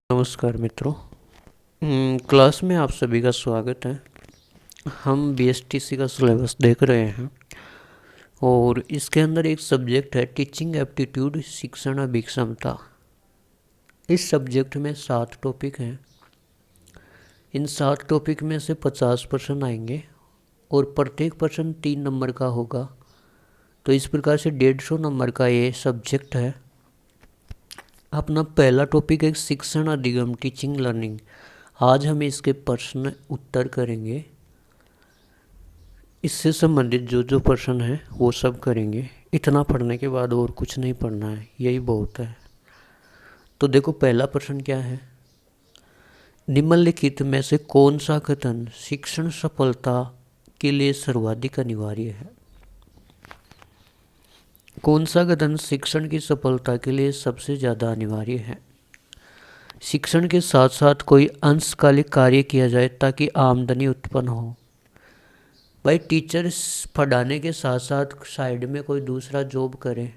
नमस्कार मित्रों। क्लास में आप सभी का स्वागत है। हम बीएसटीसी का सिलेबस देख रहे हैं और इसके अंदर एक सब्जेक्ट है टीचिंग एप्टीट्यूड, शिक्षण अभिक्षमता। इस सब्जेक्ट में 7 टॉपिक हैं। इन 7 टॉपिक में से 50% आएंगे और प्रत्येक प्रश्न 3 नंबर का होगा। तो इस प्रकार से 150 नंबर का ये सब्जेक्ट है। अपना पहला टॉपिक है शिक्षण अधिगम, टीचिंग लर्निंग। आज हम इसके प्रश्न उत्तर करेंगे। इससे संबंधित जो प्रश्न है वो सब करेंगे। इतना पढ़ने के बाद और कुछ नहीं पढ़ना है, यही बहुत है। तो देखो पहला प्रश्न क्या है। निम्नलिखित में से कौन सा कथन शिक्षण सफलता के लिए सर्वाधिक अनिवार्य है? कौन सा कथन शिक्षण की सफलता के लिए सबसे ज़्यादा अनिवार्य है? शिक्षण के साथ साथ कोई अंशकालिक कार्य किया जाए ताकि आमदनी उत्पन्न हो। भाई टीचर पढ़ाने के साथ साथ साइड में कोई दूसरा जॉब करे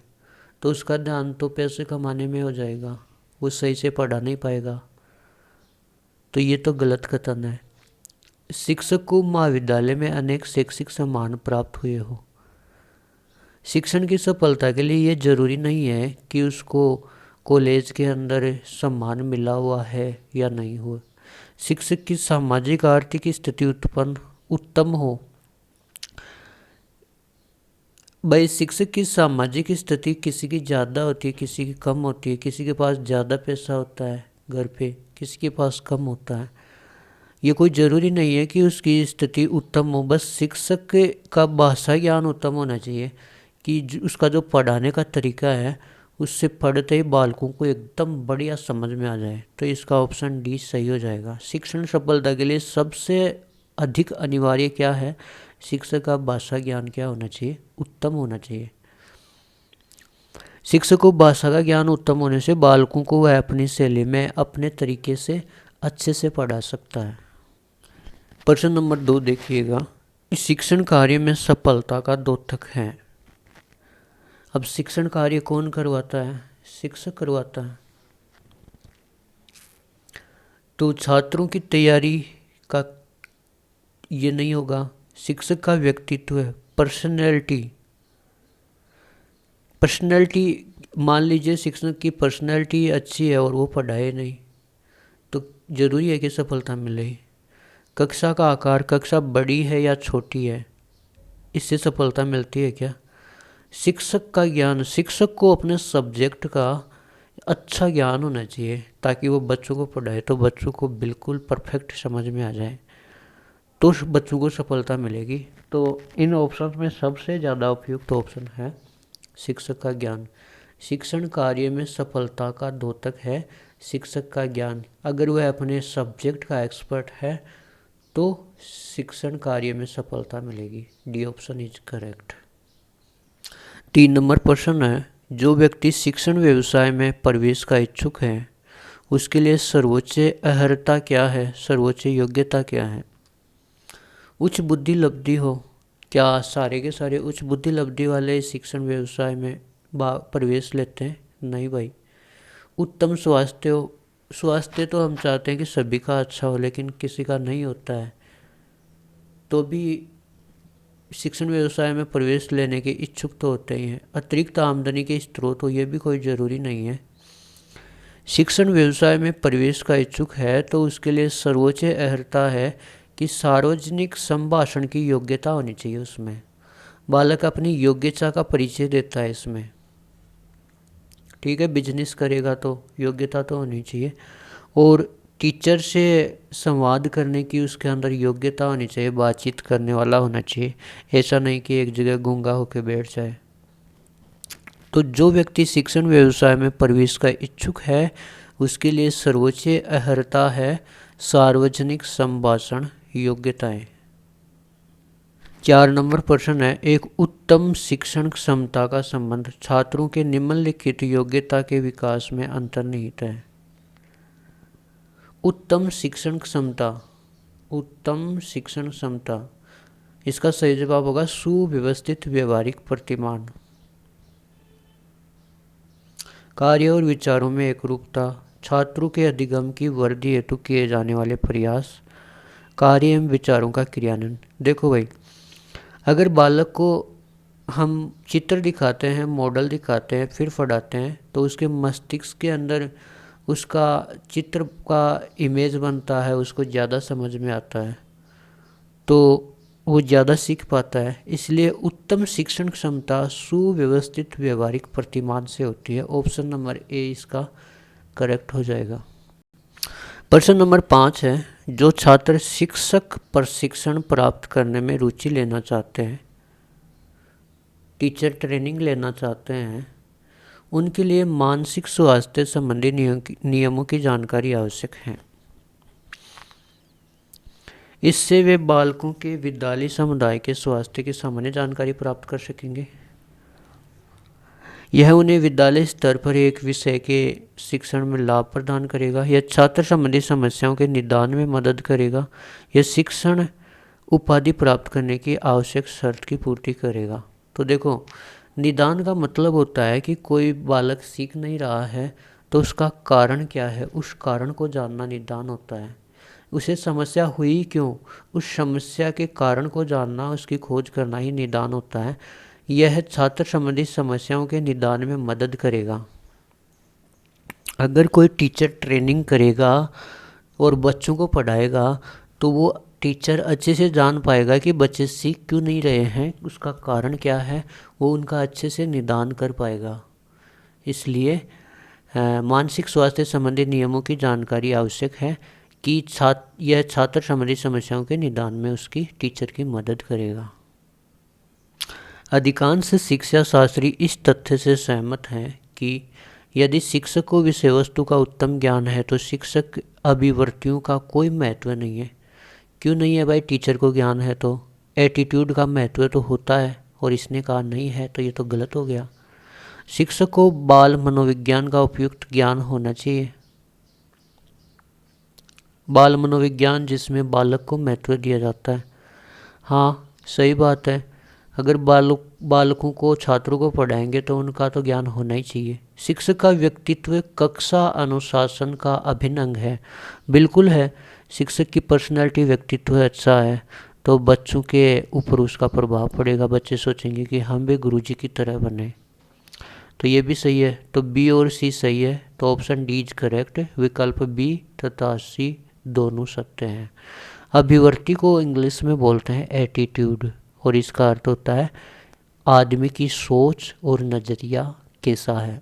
तो उसका ध्यान तो पैसे कमाने में हो जाएगा, वो सही से पढ़ा नहीं पाएगा। तो ये तो गलत कथन है। शिक्षक को महाविद्यालय में अनेक शैक्षिक सम्मान प्राप्त हुए हो। शिक्षण की सफलता के लिए ये जरूरी नहीं है कि उसको कॉलेज के अंदर सम्मान मिला हुआ है या नहीं हुआ। शिक्षक की सामाजिक आर्थिक स्थिति उत्तम हो। भाई शिक्षक की सामाजिक स्थिति किसी की ज़्यादा होती है, किसी की कम होती है। किसी के पास ज़्यादा पैसा होता है घर पे, किसी के पास कम होता है। ये कोई ज़रूरी नहीं है कि उसकी स्थिति उत्तम हो। बस शिक्षक का भाषा ज्ञान उत्तम होना चाहिए कि उसका जो पढ़ाने का तरीका है उससे पढ़ते ही बालकों को एकदम बढ़िया समझ में आ जाए। तो इसका ऑप्शन डी सही हो जाएगा। शिक्षण सफलता के लिए सबसे अधिक अनिवार्य क्या है? शिक्षक का भाषा ज्ञान क्या होना चाहिए? उत्तम होना चाहिए। शिक्षक को भाषा का ज्ञान उत्तम होने से बालकों को वह अपनी शैली में अपने तरीके से अच्छे से पढ़ा सकता है। प्रश्न नंबर 2 देखिएगा। शिक्षण कार्य में सफलता का द्योतक है। अब शिक्षण कार्य कौन करवाता है? शिक्षक करवाता है। तो छात्रों की तैयारी का ये नहीं होगा। शिक्षक का व्यक्तित्व है, पर्सनैलिटी। मान लीजिए शिक्षक की पर्सनैलिटी अच्छी है और वो पढ़ाए नहीं, तो जरूरी है कि सफलता मिले। कक्षा का आकार, कक्षा बड़ी है या छोटी है, इससे सफलता मिलती है क्या? शिक्षक का ज्ञान, शिक्षक को अपने सब्जेक्ट का अच्छा ज्ञान होना चाहिए ताकि वो बच्चों को पढ़ाए तो बच्चों को बिल्कुल परफेक्ट समझ में आ जाए, तो बच्चों को सफलता मिलेगी। तो इन ऑप्शन में सबसे ज़्यादा उपयुक्त ऑप्शन है शिक्षक का ज्ञान। शिक्षण कार्य में सफलता का द्योतक है शिक्षक का ज्ञान। अगर वह अपने सब्जेक्ट का एक्सपर्ट है तो शिक्षण कार्य में सफलता मिलेगी। D option is correct. 3 number प्रश्न है। जो व्यक्ति शिक्षण व्यवसाय में प्रवेश का इच्छुक है उसके लिए सर्वोच्च अर्हता क्या है? सर्वोच्च योग्यता क्या है? उच्च बुद्धि लब्धि हो। क्या सारे के सारे उच्च बुद्धि लब्धि वाले शिक्षण व्यवसाय में प्रवेश लेते हैं? नहीं भाई। उत्तम स्वास्थ्य हो। स्वास्थ्य तो हम चाहते हैं कि सभी का अच्छा हो, लेकिन किसी का नहीं होता है तो भी शिक्षण व्यवसाय में प्रवेश लेने के इच्छुक तो होते ही हैं। अतिरिक्त आमदनी के स्रोत हो, ये भी कोई ज़रूरी नहीं है। शिक्षण व्यवसाय में प्रवेश का इच्छुक है तो उसके लिए सर्वोच्च अर्हता है कि सार्वजनिक संभाषण की योग्यता होनी चाहिए। उसमें बालक अपनी योग्यता का परिचय देता है इसमें। ठीक है, बिजनेस करेगा तो योग्यता तो होनी चाहिए। और टीचर से संवाद करने की उसके अंदर योग्यता होनी चाहिए, बातचीत करने वाला होना चाहिए। ऐसा नहीं कि एक जगह गूंगा होकर बैठ जाए। तो जो व्यक्ति शिक्षण व्यवसाय में प्रवेश का इच्छुक है उसके लिए सर्वोच्च अर्हता है सार्वजनिक संभाषण योग्यताएं। 4 नंबर प्रश्न है। एक उत्तम शिक्षण क्षमता का संबंध छात्रों के निम्नलिखित योग्यता के विकास में अंतर्निहित है। उत्तम शिक्षण क्षमता, उत्तम शिक्षण क्षमता, इसका सही जवाब होगा सुव्यवस्थित व्यवहारिक प्रतिमान। कार्य और विचारों में एकरूपता, छात्रों के अधिगम की वृद्धि हेतु किए जाने वाले प्रयास, कार्य एवं विचारों का क्रियान्वयन। देखो भाई, अगर बालक को हम चित्र दिखाते हैं, मॉडल दिखाते हैं, फिर पढ़ाते हैं, तो उसके मस्तिष्क के अंदर उसका चित्र का इमेज बनता है, उसको ज़्यादा समझ में आता है, तो वो ज़्यादा सीख पाता है। इसलिए उत्तम शिक्षण क्षमता सुव्यवस्थित व्यवहारिक प्रतिमान से होती है। ऑप्शन नंबर ए इसका करेक्ट हो जाएगा। प्रश्न नंबर 5 है, जो छात्र शिक्षक प्रशिक्षण प्राप्त करने में रुचि लेना चाहते हैं, टीचर ट्रेनिंग लेना चाहते हैं, उनके लिए मानसिक स्वास्थ्य संबंधी नियमों की जानकारी आवश्यक है। इससे वे बालकों के विद्यालय समुदाय के स्वास्थ्य की सामान्य जानकारी प्राप्त कर सकेंगे। यह उन्हें विद्यालय स्तर पर एक विषय के शिक्षण में लाभ प्रदान करेगा। यह छात्र संबंधी समस्याओं के निदान में मदद करेगा। यह शिक्षण उपाधि प्राप्त करने की आवश्यक शर्त की पूर्ति करेगा। तो देखो, निदान का मतलब होता है कि कोई बालक सीख नहीं रहा है तो उसका कारण क्या है, उस कारण को जानना निदान होता है। उसे समस्या हुई क्यों, उस समस्या के कारण को जानना, उसकी खोज करना ही निदान होता है। यह छात्र संबंधी समस्याओं के निदान में मदद करेगा। अगर कोई टीचर ट्रेनिंग करेगा और बच्चों को पढ़ाएगा तो वो टीचर अच्छे से जान पाएगा कि बच्चे सीख क्यों नहीं रहे हैं, उसका कारण क्या है, वो उनका अच्छे से निदान कर पाएगा। इसलिए मानसिक स्वास्थ्य संबंधी नियमों की जानकारी आवश्यक है कि यह छात्र संबंधी समस्याओं के निदान में उसकी टीचर की मदद करेगा। अधिकांश शिक्षा शास्त्री इस तथ्य से सहमत हैं कि यदि शिक्षक को विषय वस्तु का उत्तम ज्ञान है तो शिक्षक अभिवर्तियों का कोई महत्व नहीं है। क्यों नहीं है भाई, टीचर को ज्ञान है तो एटीट्यूड का महत्व तो होता है, और इसने कहा नहीं है तो ये तो गलत हो गया। शिक्षक को बाल मनोविज्ञान का उपयुक्त ज्ञान होना चाहिए। बाल मनोविज्ञान जिसमें बालक को महत्व दिया जाता है। हाँ, सही बात है। अगर बालकों को, छात्रों को पढ़ाएंगे तो उनका तो ज्ञान होना ही चाहिए। शिक्षक का व्यक्तित्व कक्षा अनुशासन का अभिन्न अंग है। बिल्कुल है, शिक्षक की पर्सनैलिटी, व्यक्तित्व अच्छा है तो बच्चों के ऊपर उसका प्रभाव पड़ेगा। बच्चे सोचेंगे कि हम भी गुरुजी की तरह बने। तो ये भी सही है। तो बी और सी सही है, तो ऑप्शन डी इज करेक्ट। विकल्प बी तथा सी दोनों सत्य हैं। अभिवर्ती को इंग्लिश में बोलते हैं एटीट्यूड, और इसका अर्थ होता है आदमी की सोच और नज़रिया कैसा है।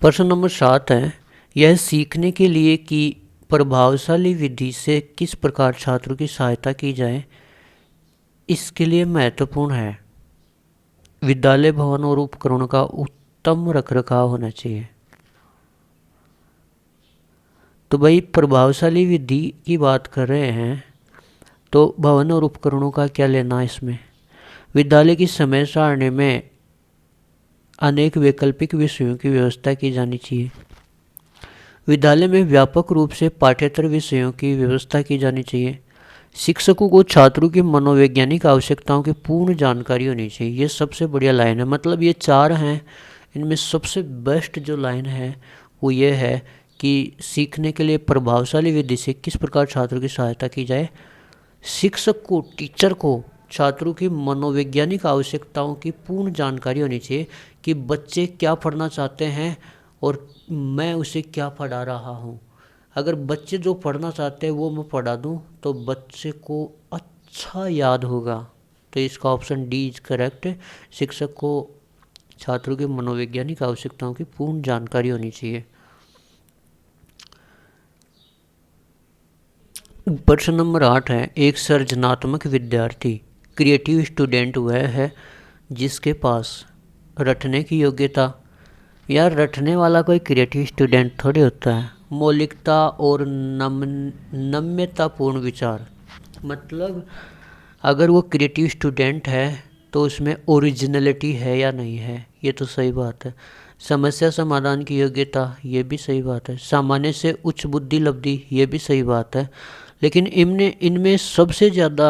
प्रश्न नंबर 7 है, यह सीखने के लिए कि प्रभावशाली विधि से किस प्रकार छात्रों की सहायता की जाए, इसके लिए महत्वपूर्ण है विद्यालय भवन और उपकरणों का उत्तम रखरखाव होना चाहिए। तो भाई, प्रभावशाली विधि की बात कर रहे हैं तो भवन और उपकरणों का क्या लेना इसमें। विद्यालय की समय सारणी में अनेक वैकल्पिक विषयों की व्यवस्था की जानी चाहिए। विद्यालय में व्यापक रूप से पाठ्येतर विषयों की व्यवस्था की जानी चाहिए। शिक्षकों को छात्रों की मनोवैज्ञानिक आवश्यकताओं की पूर्ण जानकारी होनी चाहिए। ये सबसे बढ़िया लाइन है। मतलब ये 4 हैं, इनमें सबसे बेस्ट जो लाइन है वो ये है कि सीखने के लिए प्रभावशाली विधि से किस प्रकार छात्रों की सहायता की जाए। शिक्षक को, टीचर को छात्रों की मनोवैज्ञानिक आवश्यकताओं की पूर्ण जानकारी होनी चाहिए कि बच्चे क्या पढ़ना चाहते हैं और मैं उसे क्या पढ़ा रहा हूँ। अगर बच्चे जो पढ़ना चाहते हैं वो मैं पढ़ा दूँ तो बच्चे को अच्छा याद होगा। तो इसका ऑप्शन डी इज करेक्ट। शिक्षक को छात्रों की मनोवैज्ञानिक आवश्यकताओं की पूर्ण जानकारी होनी चाहिए। प्रश्न नंबर 8 है, एक सृजनात्मक विद्यार्थी, क्रिएटिव स्टूडेंट वह है जिसके पास रटने की योग्यता, यार रटने वाला कोई क्रिएटिव स्टूडेंट थोड़ी होता है, मौलिकता और नम्यतापूर्ण विचार। मतलब अगर वो क्रिएटिव स्टूडेंट है तो उसमें ओरिजिनलिटी है या नहीं है, ये तो सही बात है। समस्या समाधान की योग्यता, ये भी सही बात है। सामान्य से उच्च बुद्धि लब्धि, ये भी सही बात है। लेकिन इनमें सबसे ज़्यादा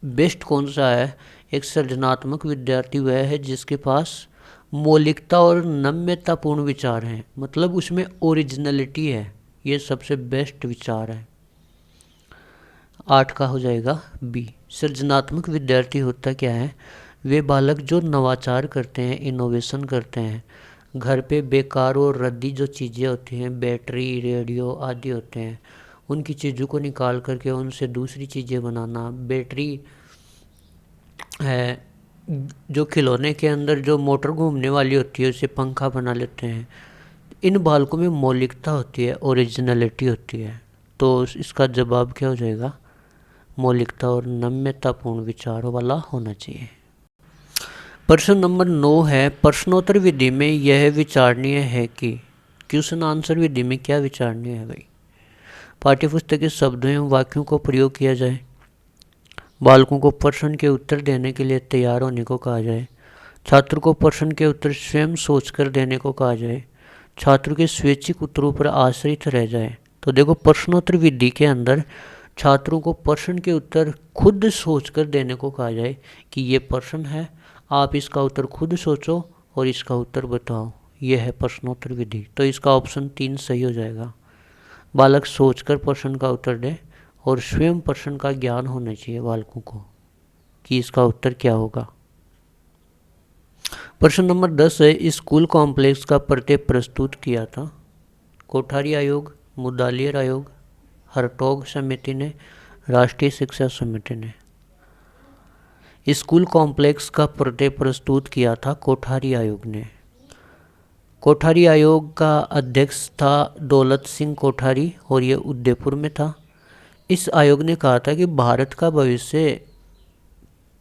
बेस्ट कौन सा है? एक सृजनात्मक विद्यार्थी वह है जिसके पास मौलिकता और नम्यतापूर्ण विचार हैं, मतलब उसमें ओरिजिनलिटी है, ये सबसे बेस्ट विचार है। 8 का हो जाएगा बी। सृजनात्मक विद्यार्थी होता क्या है? वे बालक जो नवाचार करते हैं, इनोवेशन करते हैं। घर पे बेकार और रद्दी जो चीज़ें होती हैं, बैटरी, रेडियो आदि होते हैं, उनकी चीज़ों को निकाल करके उनसे दूसरी चीज़ें बनाना। बैटरी है, जो खिलौने के अंदर जो मोटर घूमने वाली होती है उसे पंखा बना लेते हैं। इन बालकों में मौलिकता होती है, ओरिजिनलिटी होती है। तो इसका जवाब क्या हो जाएगा? मौलिकता और नम्यतापूर्ण विचारों वाला होना चाहिए। प्रश्न नंबर 9 है, प्रश्नोत्तर विधि में यह विचारणीय है कि। क्वेश्चन आंसर विधि में क्या विचारणीय है भाई? पाठ्यपुस्तक के शब्दों एवं वाक्यों को प्रयोग किया जाए, बालकों को प्रश्न के उत्तर देने के लिए तैयार होने को कहा जाए, छात्र को प्रश्न के उत्तर स्वयं सोचकर देने को कहा जाए, छात्र के स्वैच्छिक उत्तरों पर आश्रित रह जाए। तो देखो, प्रश्नोत्तर विधि के अंदर छात्रों को प्रश्न के उत्तर खुद सोचकर देने को कहा जाए कि ये प्रश्न है, आप इसका उत्तर खुद सोचो और इसका उत्तर बताओ। यह है प्रश्नोत्तर विधि। तो इसका ऑप्शन 3 सही हो जाएगा। बालक सोचकर प्रश्न का उत्तर दे और स्वयं प्रश्न का ज्ञान होना चाहिए बालकों को कि इसका उत्तर क्या होगा। प्रश्न नंबर 10 है, स्कूल कॉम्प्लेक्स का प्रत्यय प्रस्तुत किया था? कोठारी आयोग, मुदालियर आयोग, हर्टोग समिति ने, राष्ट्रीय शिक्षा समिति ने। स्कूल कॉम्प्लेक्स का प्रत्यय प्रस्तुत किया था कोठारी आयोग ने। कोठारी आयोग का अध्यक्ष था दौलत सिंह कोठारी और ये उदयपुर में था। इस आयोग ने कहा था कि भारत का भविष्य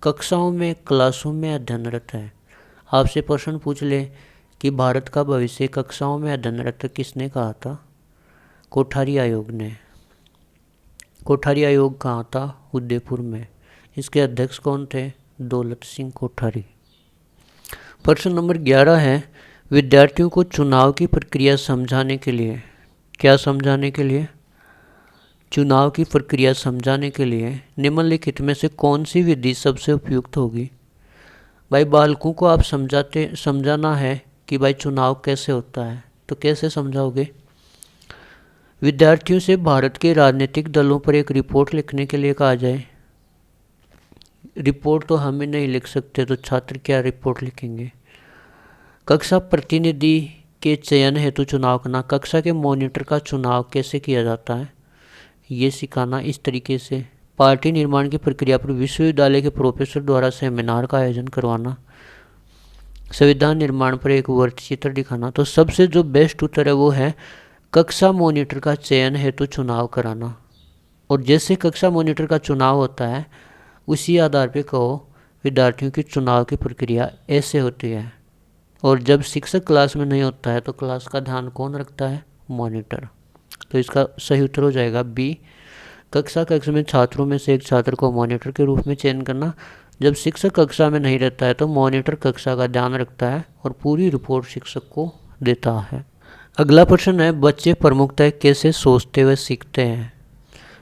कक्षाओं में, क्लासों में अध्ययनरत है। आपसे प्रश्न पूछ ले कि भारत का भविष्य कक्षाओं में अध्ययनरत किसने कहा था? कोठारी आयोग ने। कोठारी आयोग कहाँ था? उदयपुर में। इसके अध्यक्ष कौन थे? दौलत सिंह कोठारी। प्रश्न नंबर 11 है, विद्यार्थियों को चुनाव की प्रक्रिया समझाने के लिए। क्या समझाने के लिए? चुनाव की प्रक्रिया समझाने के लिए निम्नलिखित में से कौन सी विधि सबसे उपयुक्त होगी? भाई, बालकों को आप समझाना है कि भाई चुनाव कैसे होता है, तो कैसे समझाओगे? विद्यार्थियों से भारत के राजनीतिक दलों पर एक रिपोर्ट लिखने के लिए कहा जाए। रिपोर्ट तो हम ही नहीं लिख सकते, तो छात्र क्या रिपोर्ट लिखेंगे? कक्षा प्रतिनिधि के चयन हेतु चुनाव करना। कक्षा के मॉनिटर का चुनाव कैसे किया जाता है, ये सिखाना। इस तरीके से पार्टी निर्माण की प्रक्रिया पर विश्वविद्यालय के प्रोफेसर द्वारा सेमिनार का आयोजन करवाना। संविधान निर्माण पर एक वर्गचित्र दिखाना। तो सबसे जो बेस्ट उत्तर है वो है कक्षा मॉनिटर का चयन हेतु चुनाव कराना। और जैसे कक्षा मॉनिटर का चुनाव होता है उसी आधार पे कहो विद्यार्थियों की चुनाव की प्रक्रिया ऐसे होती है। और जब शिक्षक क्लास में नहीं होता है तो क्लास का ध्यान कौन रखता है? मॉनिटर। तो इसका सही उत्तर हो जाएगा बी। कक्षा में छात्रों में से एक छात्र को मॉनिटर के रूप में चयन करना। जब शिक्षक कक्षा में नहीं रहता है तो मॉनिटर कक्षा का ध्यान रखता है और पूरी रिपोर्ट शिक्षक को देता है। अगला प्रश्न है, बच्चे प्रमुखतः कैसे सोचते व सीखते हैं?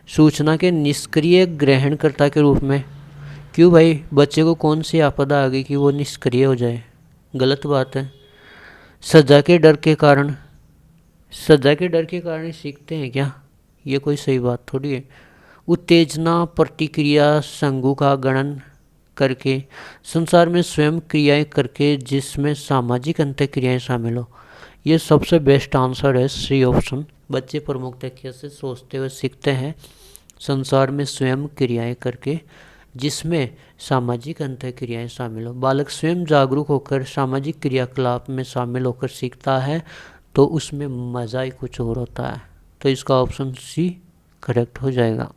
सूचना के निष्क्रिय ग्रहणकर्ता के रूप में। क्यों भाई, बच्चे को कौन सी आपदा आ गई कि वो निष्क्रिय हो जाए? गलत बात है। सजा के डर के कारण। सजा के डर के कारण ही सीखते हैं क्या? ये कोई सही बात थोड़ी है। उत्तेजना प्रतिक्रिया संघों का गणन करके, संसार में स्वयं क्रियाएं करके जिसमें सामाजिक अंतःक्रियाएं शामिल हो। ये सबसे बेस्ट आंसर है सी ऑप्शन। बच्चे प्रमुखतः कैसे सोचते हुए सीखते हैं? संसार में स्वयं क्रियाएं करके जिसमें सामाजिक अंतःक्रियाएं शामिल हो। बालक स्वयं जागरूक होकर सामाजिक क्रियाकलाप में शामिल होकर सीखता है तो उसमें मज़ा ही कुछ और होता है। तो इसका ऑप्शन सी करेक्ट हो जाएगा।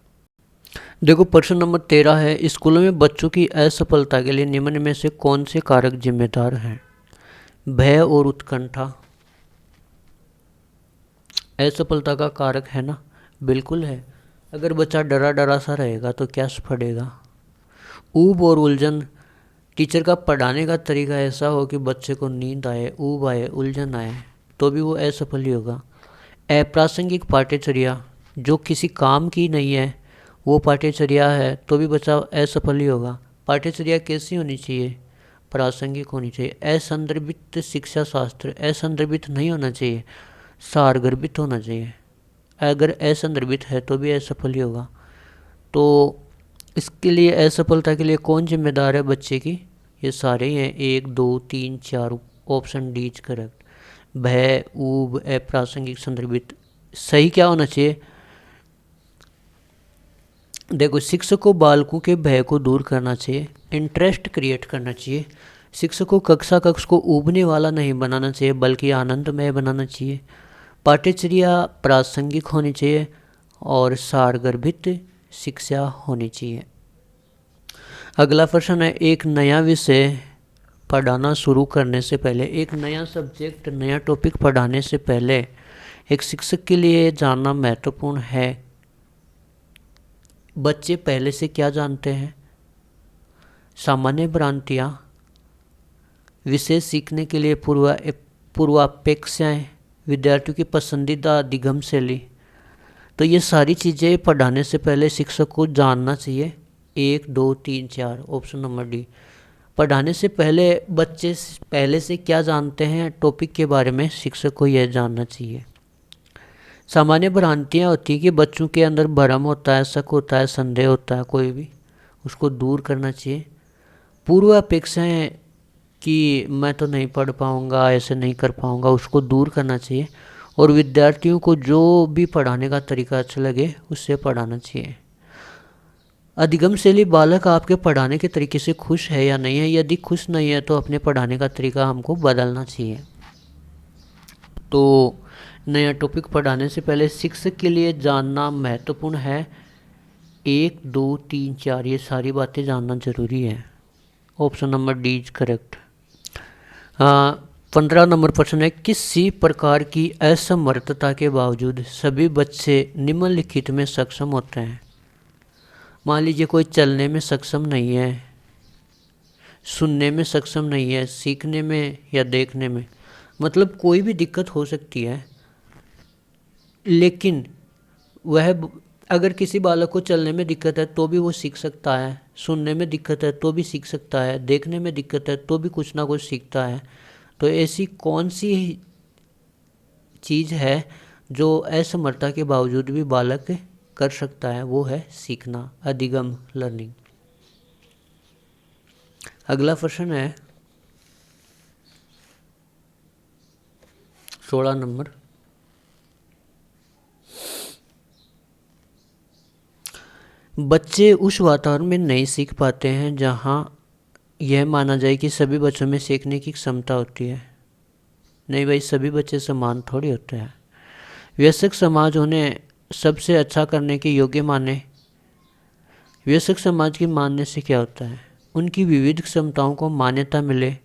देखो, प्रश्न नंबर 13 है, स्कूलों में बच्चों की असफलता के लिए निम्न में से कौन से कारक जिम्मेदार हैं? भय और उत्कंठा असफलता का कारक है ना? बिल्कुल है। अगर बच्चा डरा डरा सा रहेगा तो क्या पढ़ेगा? ऊब और उलझन, टीचर का पढ़ाने का तरीका ऐसा हो कि बच्चे को नींद आए, ऊब आए, उलझन आए, तो भी वो असफल ही होगा। अप्रासंगिक पाठ्यचर्या, जो किसी काम की नहीं है वो पाठ्यचर्या है तो भी बच्चा असफल ही होगा। पाठ्यचर्या कैसी होनी चाहिए? प्रासंगिक होनी चाहिए। असंदर्भित शिक्षा शास्त्र, असंदर्भित नहीं होना चाहिए, सारगर्भित होना चाहिए। अगर असंदर्भित है तो भी असफल ही होगा। तो इसके लिए असफलता के लिए कौन जिम्मेदार है बच्चे की? ये सारे ही हैं, 1 2 3 4। Option D is correct. भय, ऊब, अप्रासंगिक, संदर्भित। सही क्या होना चाहिए? देखो, शिक्षक को बालकों के भय को दूर करना चाहिए, इंटरेस्ट क्रिएट करना चाहिए। शिक्षक को कक्ष को ऊबने वाला नहीं बनाना चाहिए बल्कि आनंदमय बनाना चाहिए। पाठ्यचर्या प्रासंगिक होनी चाहिए और सारगर्भित शिक्षा होनी चाहिए। अगला प्रश्न है, एक नया विषय पढ़ाना शुरू करने से पहले, एक नया सब्जेक्ट, नया टॉपिक पढ़ाने से पहले एक शिक्षक के लिए जानना महत्वपूर्ण है। बच्चे पहले से क्या जानते हैं? सामान्य भ्रांतियाँ, विषय सीखने के लिए पूर्वापेक्षाएं, विद्यार्थियों की पसंदीदा अधिगम शैली। तो ये सारी चीज़ें पढ़ाने से पहले शिक्षक को जानना चाहिए। 1 2 3 4, ऑप्शन नंबर डी। पढ़ाने से पहले बच्चे पहले से क्या जानते हैं टॉपिक के बारे में, शिक्षक को यह जानना चाहिए। सामान्य भ्रांतियाँ होती है कि बच्चों के अंदर भ्रम होता है, शक होता है, संदेह होता है, कोई भी, उसको दूर करना चाहिए। पूर्व अपेक्षाएं कि मैं तो नहीं पढ़ पाऊँगा, ऐसे नहीं कर पाऊँगा, उसको दूर करना चाहिए। और विद्यार्थियों को जो भी पढ़ाने का तरीका अच्छा लगे उससे पढ़ाना चाहिए। अधिगम शैली, बालक आपके पढ़ाने के तरीके से खुश है या नहीं है। यदि खुश नहीं है तो अपने पढ़ाने का तरीका हमको बदलना चाहिए। तो नया टॉपिक पढ़ाने से पहले शिक्षक के लिए जानना महत्वपूर्ण है। 1 2 3 4, ये सारी बातें जानना जरूरी है। Option number D is correct. 15 number प्रश्न है, किसी प्रकार की असमर्थता के बावजूद सभी बच्चे निम्नलिखित में सक्षम होते हैं। मान लीजिए कोई चलने में सक्षम नहीं है, सुनने में सक्षम नहीं है, सीखने में या देखने में, मतलब कोई भी दिक्कत हो सकती है, लेकिन वह अगर किसी बालक को चलने में दिक्कत है तो भी वो सीख सकता है, सुनने में दिक्कत है तो भी सीख सकता है, देखने में दिक्कत है तो भी कुछ ना कुछ सीखता है। तो ऐसी कौन सी चीज़ है जो असमर्थता के बावजूद भी बालक कर सकता है? वो है सीखना, अधिगम, लर्निंग। अगला प्रश्न है 16 नंबर, बच्चे उस वातावरण में नहीं सीख पाते हैं जहां यह माना जाए कि सभी बच्चों में सीखने की क्षमता होती है। नहीं भाई, सभी बच्चे समान थोड़ी होते हैं। वयस्क समाज उन्हें सबसे अच्छा करने के योग्य माने। वयस्क समाज की मानने से क्या होता है? उनकी विविध क्षमताओं को मान्यता मिले,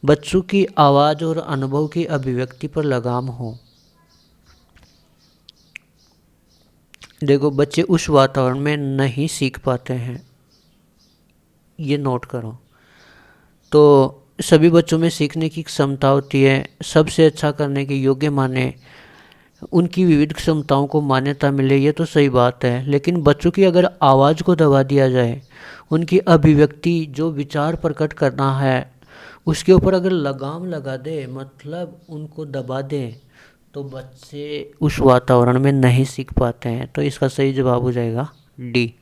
बच्चों की आवाज़ और अनुभव की अभिव्यक्ति पर लगाम हो। देखो, बच्चे उस वातावरण में नहीं सीख पाते हैं, ये नोट करो। तो सभी बच्चों में सीखने की क्षमता होती है, सबसे अच्छा करने के योग्य माने, उनकी विविध क्षमताओं को मान्यता मिले, ये तो सही बात है। लेकिन बच्चों की अगर आवाज़ को दबा दिया जाए, उनकी अभिव्यक्ति, जो विचार प्रकट करना है, उसके ऊपर अगर लगाम लगा दे, मतलब उनको दबा दें, तो बच्चे उस वातावरण में नहीं सीख पाते हैं। तो इसका सही जवाब हो जाएगा डी।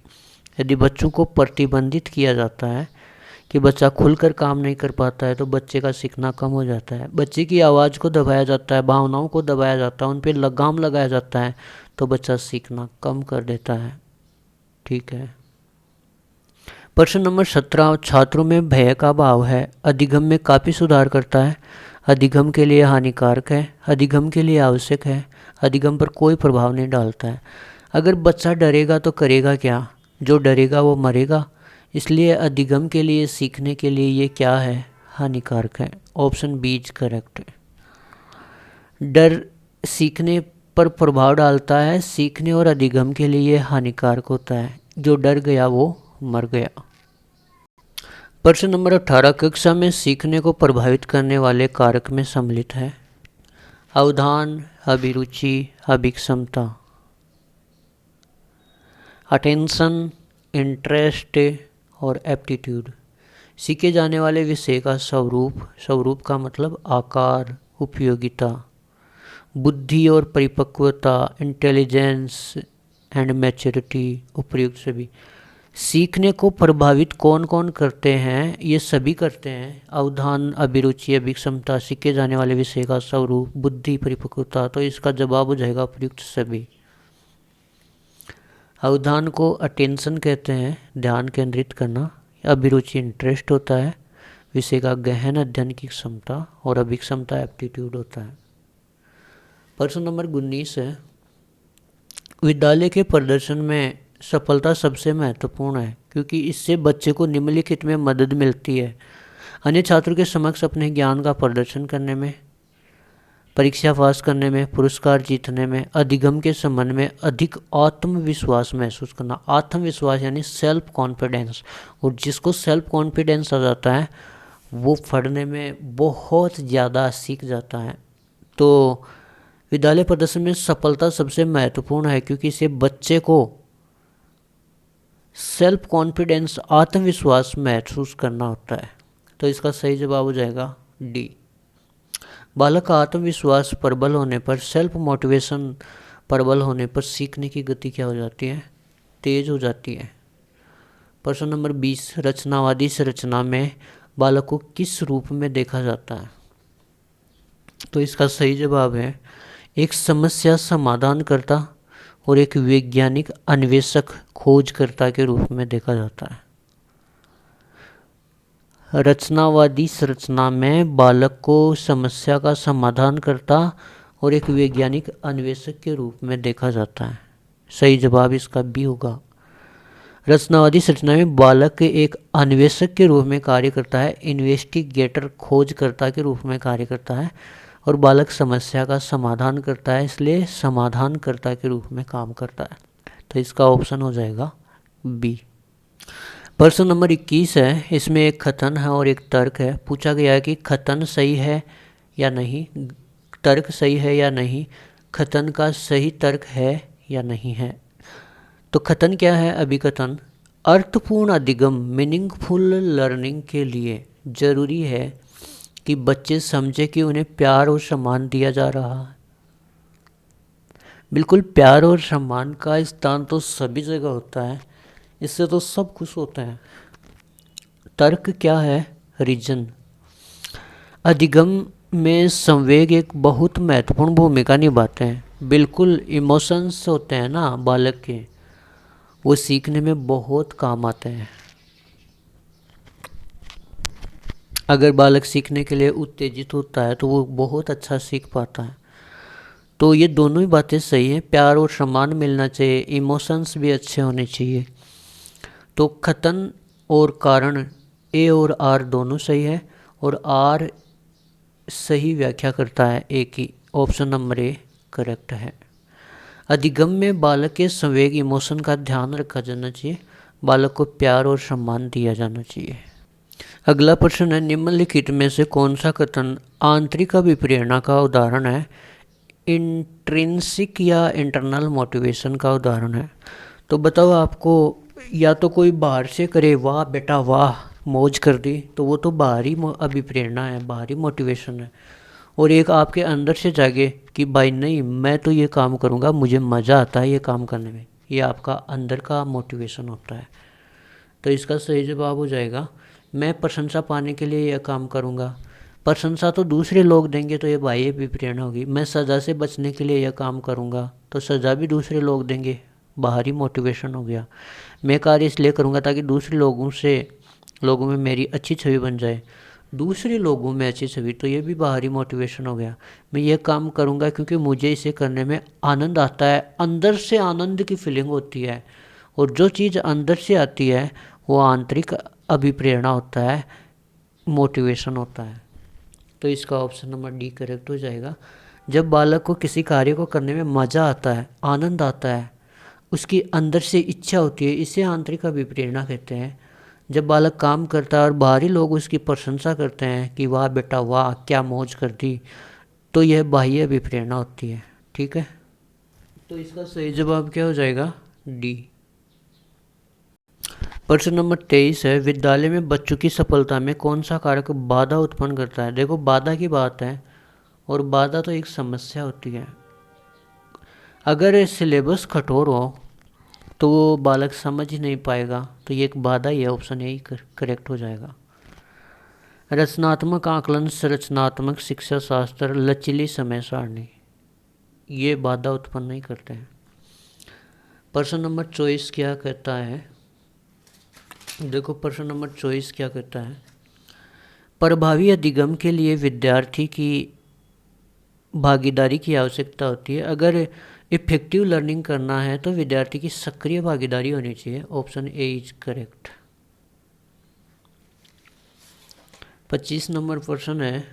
यदि बच्चों को प्रतिबंधित किया जाता है कि बच्चा खुलकर काम नहीं कर पाता है तो बच्चे का सीखना कम हो जाता है। बच्चे की आवाज़ को दबाया जाता है, भावनाओं को दबाया जाता है, उन पर लगाम लगाया जाता है, तो बच्चा सीखना कम कर देता है। ठीक है। प्रश्न नंबर 17, छात्रों में भय का भाव है, अधिगम में काफ़ी सुधार करता है, अधिगम के लिए हानिकारक है, अधिगम के लिए आवश्यक है, अधिगम पर कोई प्रभाव नहीं डालता है। अगर बच्चा डरेगा तो करेगा क्या? जो डरेगा वो मरेगा। इसलिए अधिगम के लिए, सीखने के लिए ये क्या है? हानिकारक है। Option B is correct. डर सीखने पर प्रभाव डालता है, सीखने और अधिगम के लिए ये हानिकारक होता है। जो डर गया वो मर गया। प्रश्न नंबर 18, कक्षा में सीखने को प्रभावित करने वाले कारक में सम्मिलित है अवधान, अभिरुचि, अभिक्षमता, अटेंशन, इंटरेस्ट और एप्टीट्यूड। सीखे जाने वाले विषय का स्वरूप, स्वरूप का मतलब आकार, उपयोगिता, बुद्धि और परिपक्वता, इंटेलिजेंस एंड मैच्योरिटी, उपर्युक्त सभी। सीखने को प्रभावित कौन कौन करते हैं? ये सभी करते हैं, अवधान, अभिरुचि, अभिक्षमता, सीखे जाने वाले विषय का स्वरूप, बुद्धि, परिपक्वता। तो इसका जवाब हो जाएगा उपर्युक्त सभी। अवधान को अटेंशन कहते हैं, ध्यान केंद्रित करना। अभिरुचि इंटरेस्ट होता है, विषय का गहन अध्ययन की क्षमता। और अभिक्षमता एप्टीट्यूड होता है। प्रश्न नंबर 19 है, विद्यालय के प्रदर्शन में सफलता सबसे महत्वपूर्ण है क्योंकि इससे बच्चे को निम्नलिखित में मदद मिलती है। अन्य छात्रों के समक्ष अपने ज्ञान का प्रदर्शन करने में, परीक्षा पास करने में, पुरस्कार जीतने में, अधिगम के संबंध में अधिक आत्मविश्वास महसूस करना। आत्मविश्वास यानी सेल्फ कॉन्फिडेंस। और जिसको सेल्फ कॉन्फिडेंस आ जाता है वो पढ़ने में बहुत ज़्यादा सीख जाता है। तो विद्यालय प्रदर्शन में सफलता सबसे महत्वपूर्ण है क्योंकि इससे बच्चे को सेल्फ कॉन्फिडेंस, आत्मविश्वास महसूस करना होता है। तो इसका सही जवाब हो जाएगा डी। बालक का आत्मविश्वास प्रबल होने पर, सेल्फ मोटिवेशन प्रबल होने पर सीखने की गति क्या हो जाती है? तेज हो जाती है। प्रश्न नंबर 20, रचनावादी संरचना में बालक को किस रूप में देखा जाता है? तो इसका सही जवाब है एक समस्या समाधानकर्ता और एक वैज्ञानिक अन्वेषक खोजकर्ता के रूप में देखा जाता है। रचनावादी संरचना में बालक को समस्या का समाधान करता और एक वैज्ञानिक अन्वेषक के रूप में देखा जाता है। सही जवाब इसका बी होगा। रचनावादी संरचना में बालक एक अन्वेषक के रूप में कार्य करता है, इन्वेस्टिगेटर, खोजकर्ता के रूप में कार्य करता है। और बालक समस्या का समाधान करता है, इसलिए समाधानकर्ता के रूप में काम करता है। तो इसका ऑप्शन हो जाएगा बी। प्रश्न नंबर 21 है, इसमें एक कथन है और एक तर्क है। पूछा गया है कि कथन सही है या नहीं, तर्क सही है या नहीं, कथन का सही तर्क है या नहीं है। तो कथन क्या है? अभिकथन, अर्थपूर्ण अधिगम, मीनिंगफुल लर्निंग के लिए जरूरी है कि बच्चे समझे कि उन्हें प्यार और सम्मान दिया जा रहा है। बिल्कुल, प्यार और सम्मान का स्थान तो सभी जगह होता है, इससे तो सब खुश होते हैं। तर्क क्या है? रीजन। अधिगम में संवेग एक बहुत महत्वपूर्ण भूमिका निभाते हैं। बिल्कुल, इमोशंस होते हैं ना बालक के, वो सीखने में बहुत काम आते हैं। अगर बालक सीखने के लिए उत्तेजित होता है तो वो बहुत अच्छा सीख पाता है। तो ये दोनों ही बातें सही हैं, प्यार और सम्मान मिलना चाहिए, इमोशंस भी अच्छे होने चाहिए। तो कथन और कारण ए और आर दोनों सही है और आर सही व्याख्या करता है ए की। ऑप्शन नंबर ए करेक्ट है। अधिगम में बालक के संवेग, इमोशन का ध्यान रखा जाना चाहिए, बालक को प्यार और सम्मान दिया जाना चाहिए। अगला प्रश्न है, निम्नलिखित में से कौन सा कथन आंतरिक अभिप्रेरणा का उदाहरण है? इंट्रिंसिक या इंटरनल मोटिवेशन का उदाहरण है। तो बताओ, आपको या तो कोई बाहर से करे, वाह बेटा वाह मौज कर दी, तो वो तो बाहरी अभिप्रेरणा है, बाहरी मोटिवेशन है। और एक आपके अंदर से जागे कि भाई नहीं, मैं तो ये काम करूँगा, मुझे मज़ा आता है ये काम करने में, ये आपका अंदर का मोटिवेशन होता है। तो इसका सही जवाब हो जाएगा, मैं प्रशंसा पाने के लिए यह काम करूँगा। प्रशंसा तो दूसरे लोग देंगे तो ये बाह्य अभिप्रेरणा होगी। मैं सज़ा से बचने के लिए यह काम करूँगा तो सज़ा भी दूसरे लोग देंगे, बाहरी मोटिवेशन हो गया। मैं कार्य इसलिए करूँगा ताकि दूसरे लोगों में मेरी अच्छी छवि बन जाए, दूसरे लोगों में अच्छी छवि, तो ये भी बाहरी मोटिवेशन हो गया। मैं ये काम करूँगा क्योंकि मुझे इसे करने में आनंद आता है, अंदर से आनंद की फीलिंग होती है। और जो चीज़ अंदर से आती है वो आंतरिक अभिप्रेरणा होता है, मोटिवेशन होता है। तो इसका ऑप्शन नंबर डी करेक्ट हो जाएगा। जब बालक को किसी कार्य को करने में मज़ा आता है, आनंद आता है, उसकी अंदर से इच्छा होती है, इसे आंतरिक अभिप्रेरणा कहते हैं। जब बालक काम करता है और बाहरी लोग उसकी प्रशंसा करते हैं कि वाह बेटा वाह क्या मौज कर दी, तो यह बाह्य अभिप्रेरणा होती है। ठीक है, तो इसका सही जवाब क्या हो जाएगा? डी। प्रश्न नंबर 23 है, विद्यालय में बच्चों की सफलता में कौन सा कारक बाधा उत्पन्न करता है। देखो बाधा की बात है, और बाधा तो एक समस्या होती है। अगर सिलेबस कठोर हो तो वो बालक समझ ही नहीं पाएगा, तो ये एक बाधा ही है। ऑप्शन ए करेक्ट हो जाएगा। रचनात्मक आकलन, संरचनात्मक शिक्षा शास्त्र, लचीली समय सारणी, ये बाधा उत्पन्न नहीं करते हैं। प्रश्न नंबर 24 क्या कहता है। देखो प्रश्न नंबर 24 क्या कहता है, प्रभावी अधिगम के लिए विद्यार्थी की भागीदारी की आवश्यकता होती है। अगर इफेक्टिव लर्निंग करना है तो विद्यार्थी की सक्रिय भागीदारी होनी चाहिए। Option A is correct. 25 number प्रश्न है,